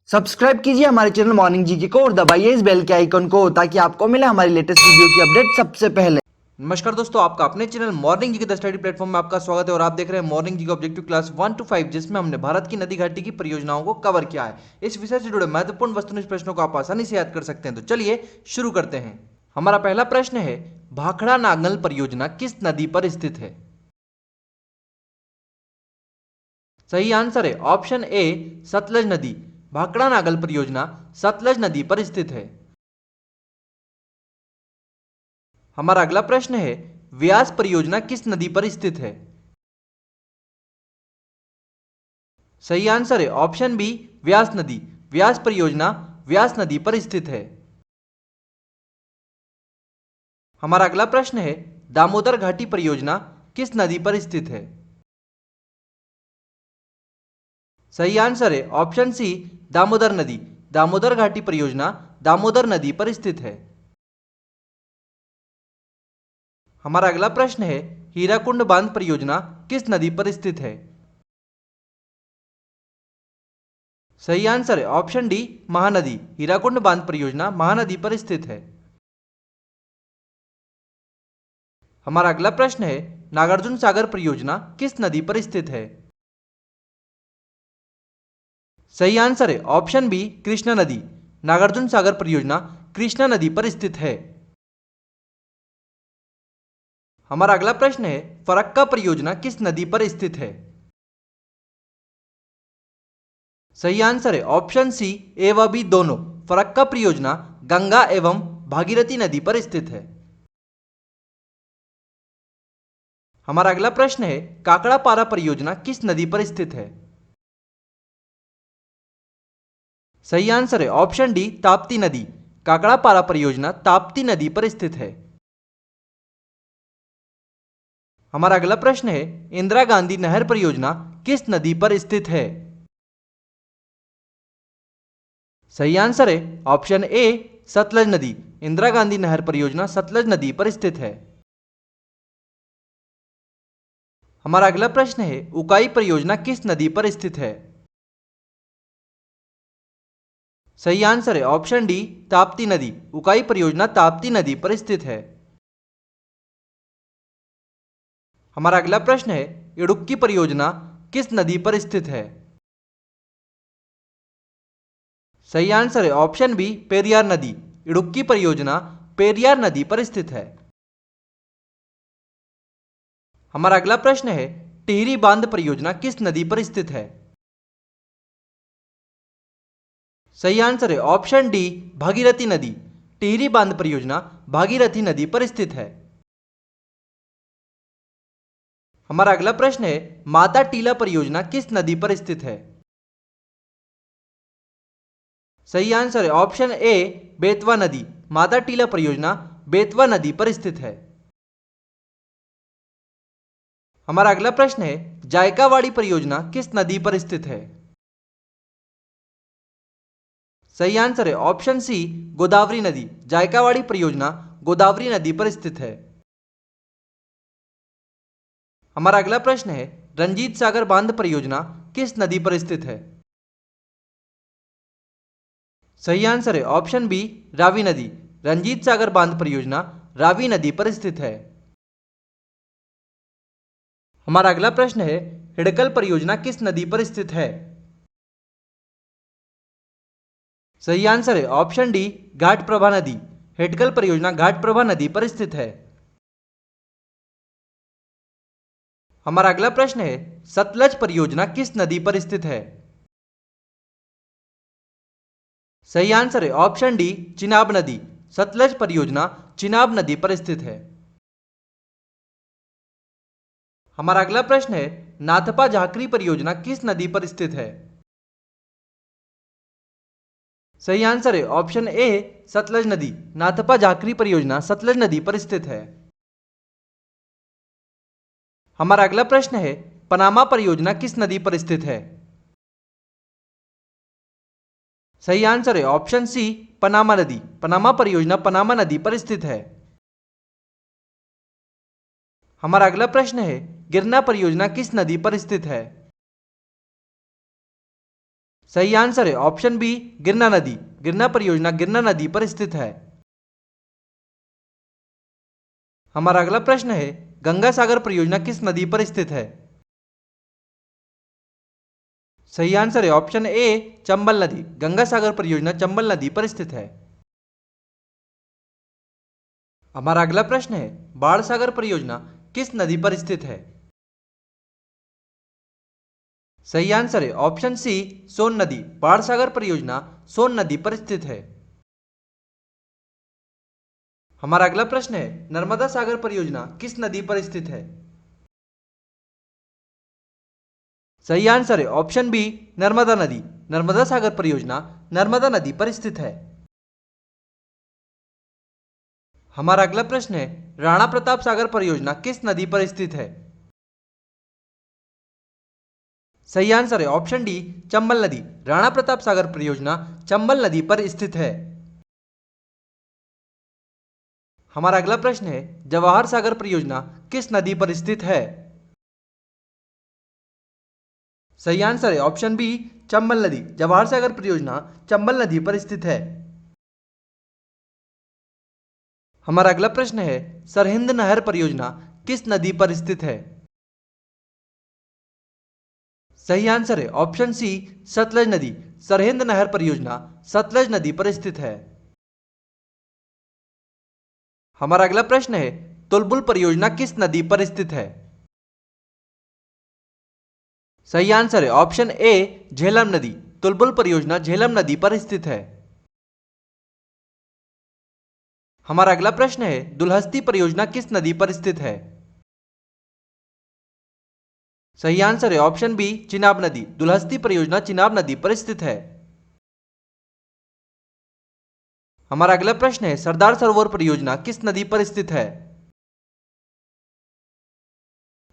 Subscribe कीजिए हमारे channel morning GK को और दबाइए इस बेल के आइकन को ताकि आपको मिले हमारी लेटेस्ट वीडियो की अपडेट सबसे पहले। नमस्कार दोस्तों, आपका अपने चैनल मॉर्निंग जी के द स्टडी प्लेटफॉर्म में आपका स्वागत है और आप देख रहे हैं मॉर्निंग जी के ऑब्जेक्टिव क्लास 1 to 5, जिसमें हमने भारत की नदी घाटी की परियोजनाओं को कवर किया है। इस विषय से जुड़े महत्वपूर्ण वस्तुनिष्ठ प्रश्नों को आप आसानी से याद कर सकते हैं। तो चलिए शुरू करते हैं। हमारा पहला प्रश्न है, भाखड़ा नागल परियोजना किस नदी पर स्थित है? सही आंसर है ऑप्शन ए, सतलज नदी। भाखड़ा नागल परियोजना सतलज नदी पर स्थित है। हमारा अगला प्रश्न है, व्यास परियोजना किस नदी पर स्थित है? सही आंसर है ऑप्शन बी, व्यास नदी। व्यास परियोजना व्यास नदी पर स्थित है। हमारा अगला प्रश्न है, दामोदर घाटी परियोजना किस नदी पर स्थित है? सही आंसर है ऑप्शन सी, दामोदर नदी। दामोदर घाटी परियोजना दामोदर नदी पर स्थित है। हमारा अगला प्रश्न है, हीराकुंड बांध परियोजना किस नदी पर स्थित है? सही आंसर है ऑप्शन डी, महानदी। हीराकुंड बांध परियोजना महानदी पर स्थित है। हमारा अगला प्रश्न है, नागार्जुन सागर परियोजना किस नदी पर स्थित है? सही आंसर है ऑप्शन बी, कृष्णा नदी। नागार्जुन सागर परियोजना कृष्णा नदी पर स्थित है। हमारा अगला प्रश्न है, फरक्का परियोजना किस नदी पर स्थित है? सही आंसर है ऑप्शन सी, ए व बी दोनों। फरक्का परियोजना गंगा एवं भागीरथी नदी पर स्थित है। हमारा अगला प्रश्न है, काकड़ापारा परियोजना किस नदी पर स्थित है? सही आंसर है ऑप्शन डी, ताप्ती नदी। काकड़ापारा परियोजना ताप्ती नदी पर स्थित है। हमारा अगला प्रश्न है, इंदिरा गांधी नहर परियोजना किस नदी पर स्थित है? सही आंसर है ऑप्शन ए, सतलज नदी। इंदिरा गांधी नहर परियोजना सतलज नदी पर स्थित है। हमारा अगला प्रश्न है, उकाई परियोजना किस नदी पर स्थित है? सही आंसर है ऑप्शन डी, ताप्ती नदी। उकाई परियोजना ताप्ती नदी पर स्थित है। हमारा अगला प्रश्न है, इडुक्की परियोजना किस नदी पर स्थित है? सही आंसर है ऑप्शन बी, पेरियार नदी। इडुक्की परियोजना पेरियार नदी पर स्थित है। हमारा अगला प्रश्न है, टिहरी बांध परियोजना किस नदी पर स्थित है? सही आंसर है ऑप्शन डी, भागीरथी नदी। टिहरी बांध परियोजना भागीरथी नदी पर स्थित है। हमारा अगला प्रश्न है, माता टीला परियोजना किस नदी पर स्थित है? सही आंसर है ऑप्शन ए, बेतवा नदी। माता टीला परियोजना बेतवा नदी पर स्थित है। हमारा अगला प्रश्न है, जायकावाड़ी परियोजना किस नदी पर स्थित है? सही आंसर है ऑप्शन सी, गोदावरी नदी। जायकावाड़ी परियोजना गोदावरी नदी पर स्थित है। हमारा अगला प्रश्न है, रंजीत सागर बांध परियोजना किस नदी पर स्थित है? सही आंसर है ऑप्शन बी, रावी नदी। रंजीत सागर बांध परियोजना रावी नदी पर स्थित है। हमारा अगला प्रश्न है, हिडकल परियोजना किस नदी पर स्थित है? सही आंसर है ऑप्शन डी, घाट प्रभा नदी। हिडकल परियोजना घाट प्रभा नदी पर स्थित है। हमारा अगला प्रश्न है, सतलज परियोजना किस नदी पर स्थित है? सही आंसर है ऑप्शन डी, चिनाब नदी। सतलज परियोजना चिनाब नदी पर स्थित है। हमारा अगला प्रश्न है, नाथपा झाकरी परियोजना किस नदी पर स्थित है? सही आंसर है ऑप्शन ए, सतलज नदी। नाथपा झाकरी परियोजना सतलज नदी पर स्थित है। हमारा अगला प्रश्न है, पनामा परियोजना किस नदी पर स्थित है? सही आंसर है ऑप्शन सी, पनामा नदी। पनामा परियोजना पनामा नदी पर स्थित है। हमारा अगला प्रश्न है, गिरना परियोजना किस नदी पर स्थित है? सही आंसर है ऑप्शन बी गिरना नदी। गिरना परियोजना गिरना नदी पर स्थित है। हमारा अगला प्रश्न है गंगा सागर परियोजना किस नदी पर स्थित है? सही आंसर है ऑप्शन ए चंबल नदी। गंगा सागर परियोजना चंबल नदी पर स्थित है। हमारा अगला प्रश्न है बाण सागर परियोजना किस नदी पर स्थित है? सही आंसर है ऑप्शन सी सोन नदी। बाण सागर परियोजना सोन नदी पर स्थित है। हमारा अगला प्रश्न है नर्मदा सागर परियोजना किस नदी पर स्थित है? सही आंसर है ऑप्शन बी नर्मदा नदी। नर्मदा सागर परियोजना नर्मदा नदी पर स्थित है। हमारा अगला प्रश्न है राणा प्रताप सागर परियोजना किस नदी पर स्थित है? सही आंसर है ऑप्शन डी चंबल नदी। राणा प्रताप सागर परियोजना चंबल नदी पर स्थित है। हमारा अगला प्रश्न है जवाहर सागर परियोजना किस नदी पर स्थित है? सही आंसर है ऑप्शन बी चंबल नदी। जवाहर सागर परियोजना चंबल नदी पर स्थित है। हमारा अगला प्रश्न है सरहिंद नहर परियोजना किस नदी पर स्थित है? सही आंसर है ऑप्शन सी सतलज नदी। सरहिंद नहर परियोजना सतलज नदी पर स्थित है। हमारा अगला प्रश्न है तुलबुल परियोजना किस नदी पर स्थित है? सही आंसर है ऑप्शन ए झेलम नदी। तुलबुल परियोजना झेलम नदी पर स्थित है। हमारा अगला प्रश्न है दुलहस्ती परियोजना किस नदी पर स्थित है? सही आंसर है ऑप्शन बी चिनाब नदी। दुलहस्ती परियोजना चिनाब नदी पर स्थित है। हमारा अगला प्रश्न है सरदार सरोवर परियोजना किस नदी पर स्थित है?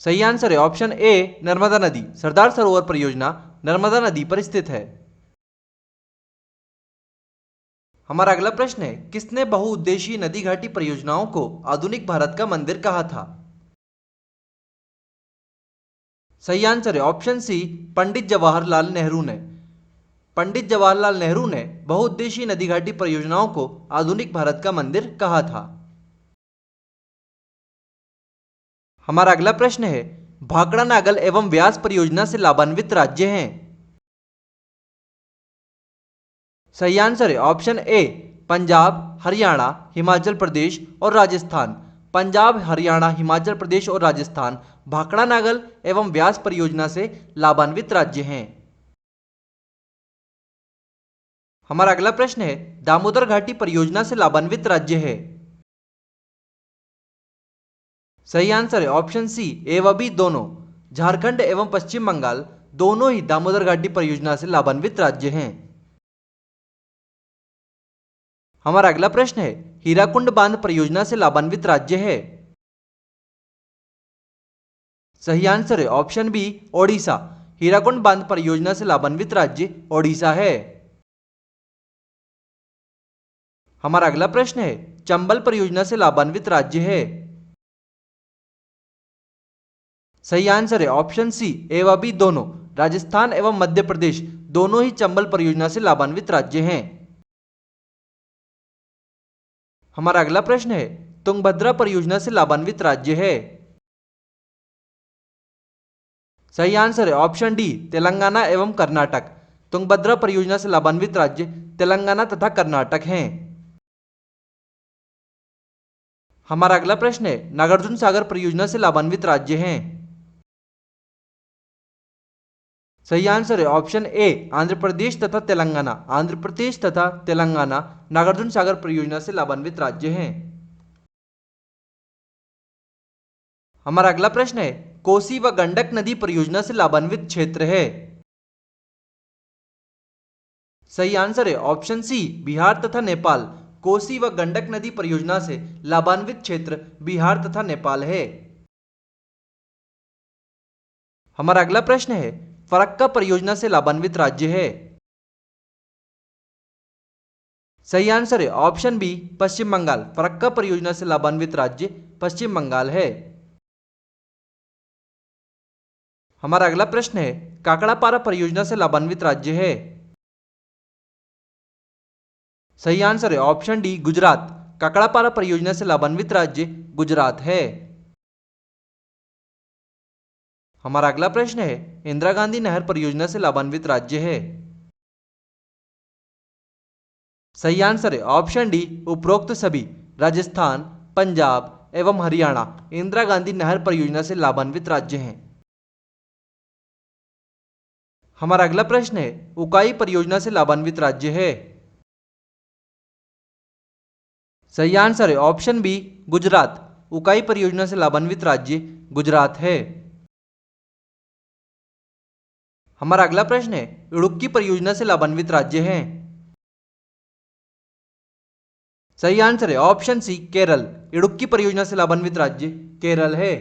सही आंसर है ऑप्शन ए नर्मदा नदी। सरदार सरोवर परियोजना नर्मदा नदी पर स्थित है। हमारा अगला प्रश्न है किसने बहुउद्देशीय नदी घाटी परियोजनाओं को आधुनिक भारत का मंदिर कहा था? सही आंसर है ऑप्शन सी पंडित जवाहरलाल नेहरू ने। पंडित जवाहरलाल नेहरू ने बहुउद्देशीय नदी घाटी परियोजनाओं को आधुनिक भारत का मंदिर कहा था। हमारा अगला प्रश्न है भाखड़ा नागल एवं व्यास परियोजना से लाभान्वित राज्य हैं। सही आंसर है ऑप्शन ए पंजाब हरियाणा हिमाचल प्रदेश और राजस्थान। पंजाब हरियाणा हिमाचल प्रदेश और राजस्थान भाखड़ा नागल एवं व्यास परियोजना से लाभान्वित राज्य हैं। हमारा अगला प्रश्न है दामोदर घाटी परियोजना से लाभान्वित राज्य है। सही आंसर है ऑप्शन सी ए व बी दोनों। झारखंड एवं पश्चिम बंगाल दोनों ही दामोदर घाटी परियोजना से लाभान्वित राज्य हैं। हमारा अगला प्रश्न है हीराकुंड बांध परियोजना से लाभान्वित राज्य है। सही आंसर है ऑप्शन बी ओडिशा। हीराकुंड बांध परियोजना से लाभान्वित राज्य ओडिशा है। हमारा अगला प्रश्न है चंबल परियोजना से लाभान्वित राज्य है। सही आंसर है ऑप्शन सी ए व बी दोनों। राजस्थान एवं मध्य प्रदेश दोनों ही चंबल परियोजना से लाभान्वित राज्य हैं। हमारा अगला प्रश्न है तुंगभद्रा परियोजना से लाभान्वित राज्य है। सही आंसर है ऑप्शन डी तेलंगाना एवं कर्नाटक। तुंगभद्रा परियोजना से लाभान्वित राज्य तेलंगाना तथा कर्नाटक हैं। हमारा अगला प्रश्न है नागार्जुन सागर परियोजना से लाभान्वित राज्य हैं। सही आंसर है ऑप्शन ए आंध्र प्रदेश तथा तेलंगाना। आंध्र प्रदेश तथा तेलंगाना नागार्जुन सागर परियोजना से लाभान्वित राज्य हैं। हमारा अगला प्रश्न है कोसी व गंडक नदी परियोजना से लाभान्वित क्षेत्र है। सही आंसर है ऑप्शन सी बिहार तथा नेपाल। कोसी व गंडक नदी परियोजना से लाभान्वित क्षेत्र बिहार तथा नेपाल है। हमारा अगला प्रश्न है फरक्का परियोजना से लाभान्वित राज्य है। सही आंसर है ऑप्शन बी पश्चिम बंगाल। फरक्का परियोजना से लाभान्वित राज्य पश्चिम बंगाल है। हमारा अगला प्रश्न है काकड़ापारा परियोजना से लाभान्वित राज्य है। सही आंसर है ऑप्शन डी गुजरात। काकड़ापारा परियोजना से लाभान्वित राज्य गुजरात है। हमारा अगला प्रश्न है इंदिरा गांधी नहर परियोजना से लाभान्वित राज्य है। सही आंसर है ऑप्शन डी उपरोक्त सभी। राजस्थान, पंजाब एवं हरियाणा इंदिरा गांधी नहर परियोजना से लाभान्वित राज्य हैं। हमारा अगला प्रश्न है उकाई परियोजना से लाभान्वित राज्य है। सही आंसर है ऑप्शन बी गुजरात। उकाई परियोजना से लाभान्वित राज्य गुजरात है। हमारा अगला प्रश्न है इडुक्की परियोजना से लाभान्वित राज्य है। सही आंसर है ऑप्शन सी केरल। इडुक्की परियोजना से लाभान्वित राज्य केरल है।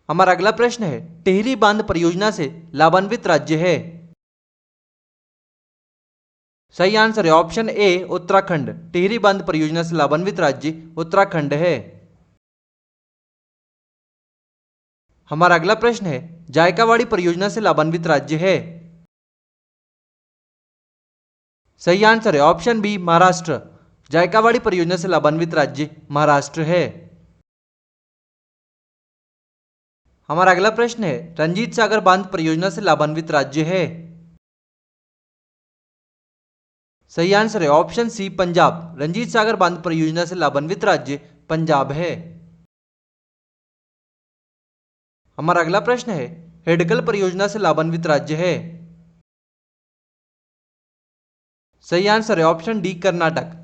हमारा अगला प्रश्न है टिहरी बांध परियोजना से लाभान्वित राज्य है। सही आंसर है ऑप्शन ए उत्तराखंड। टिहरी बांध परियोजना से लाभान्वित राज्य उत्तराखंड है। हमारा अगला प्रश्न है जायकावाड़ी परियोजना से लाभान्वित राज्य है। सही आंसर है ऑप्शन बी महाराष्ट्र। जायकावाड़ी परियोजना से लाभान्वित राज्य महाराष्ट्र है। हमारा अगला प्रश्न है रंजीत सागर बांध परियोजना से लाभान्वित राज्य है। सही आंसर है ऑप्शन सी पंजाब। रंजीत सागर बांध परियोजना से लाभान्वित राज्य पंजाब है। हमारा अगला प्रश्न है हेडकल परियोजना से लाभान्वित राज्य है। सही आंसर है ऑप्शन डी कर्नाटक।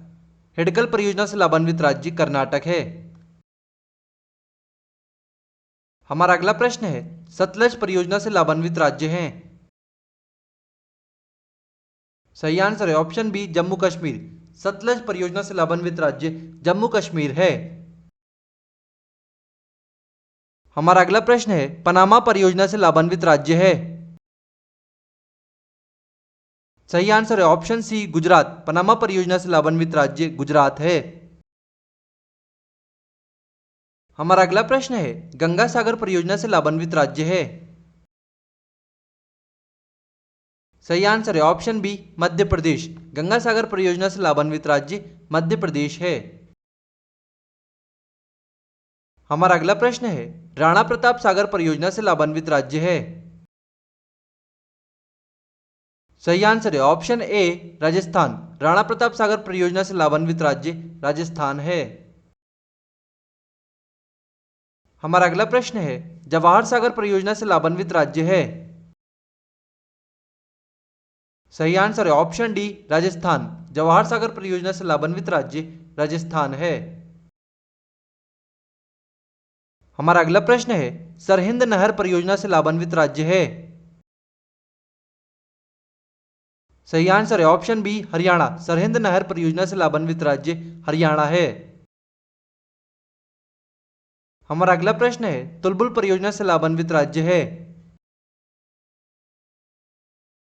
हेडकल परियोजना से लाभान्वित राज्य कर्नाटक है। हमारा अगला प्रश्न है सतलज परियोजना से लाभान्वित राज्य हैं। सही आंसर है ऑप्शन बी जम्मू कश्मीर। सतलज परियोजना से लाभान्वित राज्य जम्मू कश्मीर है। हमारा अगला प्रश्न है पनामा परियोजना से लाभान्वित राज्य है। सही आंसर है ऑप्शन सी गुजरात। पनामा परियोजना से लाभान्वित राज्य गुजरात है। हमारा अगला प्रश्न है गंगा सागर परियोजना से लाभान्वित राज्य है। सही आंसर है ऑप्शन बी मध्य प्रदेश। गंगा सागर परियोजना से लाभान्वित राज्य मध्य प्रदेश है। हमारा अगला प्रश्न है राणा प्रताप सागर परियोजना से लाभान्वित राज्य है। सही आंसर है ऑप्शन ए राजस्थान। राणा प्रताप सागर परियोजना से लाभान्वित राज्य राजस्थान है। हमारा अगला प्रश्न है जवाहर सागर परियोजना से लाभान्वित राज्य है। सही आंसर है ऑप्शन डी राजस्थान। जवाहर सागर परियोजना से लाभान्वित राज्य राजस्थान है। हमारा अगला प्रश्न है सरहिंद नहर परियोजना से लाभान्वित राज्य है। सही आंसर है ऑप्शन बी हरियाणा। सरहिंद नहर परियोजना से लाभान्वित राज्य हरियाणा है। हमारा अगला प्रश्न है तुलबुल परियोजना से लाभान्वित राज्य है।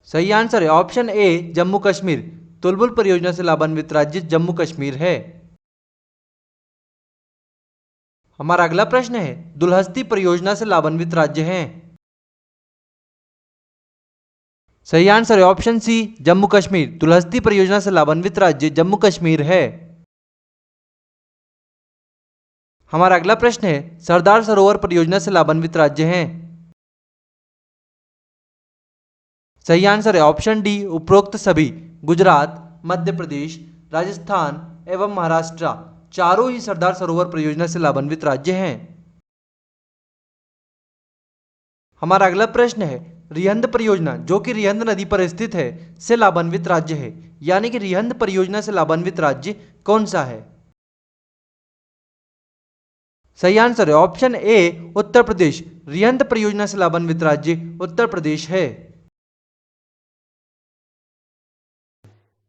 सही आंसर है ऑप्शन ए जम्मू कश्मीर। तुलबुल परियोजना से लाभान्वित राज्य जम्मू कश्मीर है। हमारा अगला प्रश्न है दुलहस्ती परियोजना से लाभान्वित राज्य हैं। सही आंसर है ऑप्शन सी जम्मू कश्मीर। दुलहस्ती परियोजना से लाभान्वित राज्य जम्मू कश्मीर है। हमारा अगला प्रश्न है सरदार सरोवर परियोजना से लाभान्वित राज्य हैं। सही आंसर है ऑप्शन डी उपरोक्त सभी। गुजरात, मध्य प्रदेश, राजस्थान एवं महाराष्ट्र चारों ही सरदार सरोवर परियोजना से लाभान्वित राज्य हैं। हमारा अगला प्रश्न है रिहंद परियोजना जो कि रिहंद नदी पर स्थित है से लाभान्वित राज्य है, यानी कि रिहंद परियोजना से लाभान्वित राज्य कौन सा है? सही आंसर है ऑप्शन ए उत्तर प्रदेश। रिहंद परियोजना से लाभान्वित राज्य उत्तर प्रदेश है।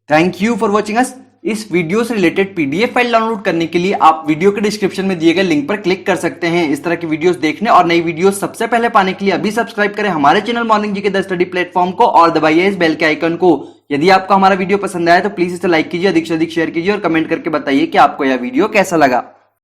Thank you for watching us. इस वीडियो से रिलेटेड पीडीएफ फाइल डाउनलोड करने के लिए आप वीडियो के डिस्क्रिप्शन में दिए गए लिंक पर क्लिक कर सकते हैं। इस तरह की वीडियोस देखने और नई वीडियोस सबसे पहले पाने के लिए अभी सब्सक्राइब करें हमारे चैनल मॉर्निंग जी के द स्टडी प्लेटफॉर्म को और दबाइए इस बेल के आइकन को। यदि आपको हमारा वीडियो पसंद आया तो प्लीज इसे लाइक कीजिए, अधिक से अधिक शेयर कीजिए और कमेंट करके बताइए कि आपको यह वीडियो कैसा लगा।